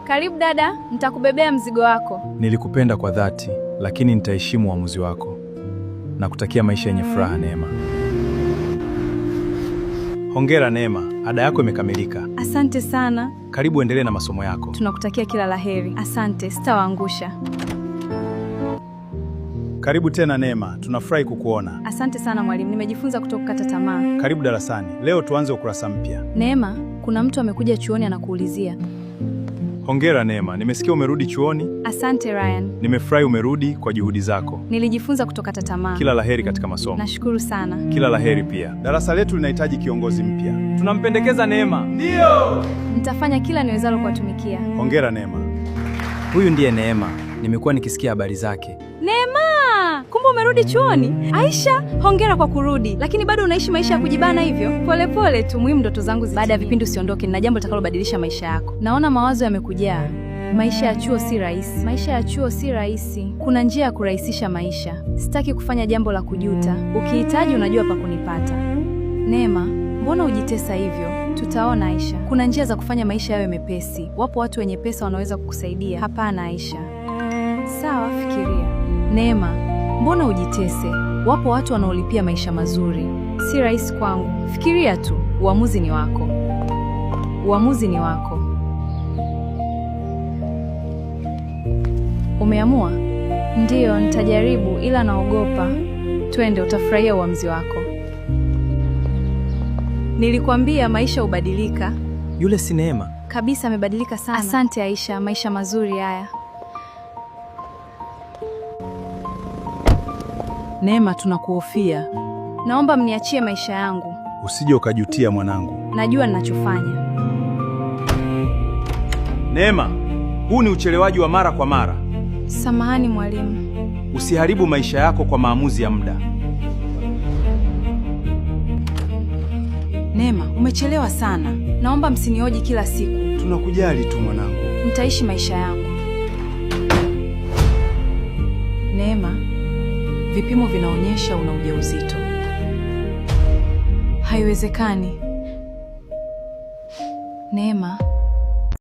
Karibu dada, nitakubebea mzigo wako. Nilikupenda kwa dhati, lakini nitaheshimu uamuzi wako. Nakutakia maisha yenye furaha, Neema. Hongera Neema, ada yako imekamilika. Asante sana. Karibu endelee na masomo yako. Tunakutakia kila laheri. Asante, sitawaangusha. Karibu tena Neema, tunafurahi kukuona. Asante sana mwalimu, nimejifunza kutokukata tamaa. Karibu darasani. Leo tuanze ukurasa mpya. Neema, kuna mtu amekuja chuoni anakuulizia. Hongera Neema, nimesikia umerudi chuoni. Asante Ryan. Nimefurahi umerudi kwa juhudi zako. Nilijifunza kutokata tamaa. Kila laheri katika masomo. Nashukuru sana. Kila laheri pia. Darasa letu linahitaji kiongozi mpya. Tunampendekeza Neema. Ndio! Nitafanya kila niwezalo kuwatumikia. Hongera Neema. Huyu ndiye Neema. Nimekuwa nikisikia habari zake. Neema! Kumbe umerudi chuoni? Aisha, hongera kwa kurudi. Lakini bado unaishi maisha ya kujibana hivyo? Pole tu, muhimu ndoto zangu zitimie. Baada ya vipindi usiondoke, na jambo litakalobadilisha maisha yako. Naona mawazo yamekujaa. Maisha ya chuo si rahisi. Maisha ya chuo si rahisi. Kuna njia ya kurahisisha maisha. Sitaki kufanya jambo la kujuta. Ukihitaji unajua pa kunipata. Neema, mbona ujitesa hivyo? Tutaona Aisha. Kuna njia za kufanya maisha yawe mepesi. Wapo watu wenye pesa wanaweza kukusaidia. Hapana Aisha. Sawa, fikiria. Neema, mbona ujitese? Wapo watu wanaolipia maisha mazuri. Si rahisi kwangu. Fikiria tu, uamuzi ni wako. Uamuzi ni wako. Umeamua? Ndiyo, nitajaribu ila naogopa. Twende, utafurahia uamuzi wako. Nilikwambia maisha hubadilika. Yule si Neema? Kabisa, amebadilika sana. Asante Aisha, maisha mazuri haya. Neema, tunakuhofia. Naomba mniachie maisha yangu. Usije ukajutia mwanangu. Najua ninachofanya. Neema, huu ni uchelewaji wa mara kwa mara. Samahani mwalimu. Usiharibu maisha yako kwa maamuzi ya muda. Neema, umechelewa sana. Naomba msinioji kila siku. Tunakujali tu mwanangu. Nitaishi maisha yangu. Neema, vipimo vinaonyesha una ujauzito. Haiwezekani. Neema.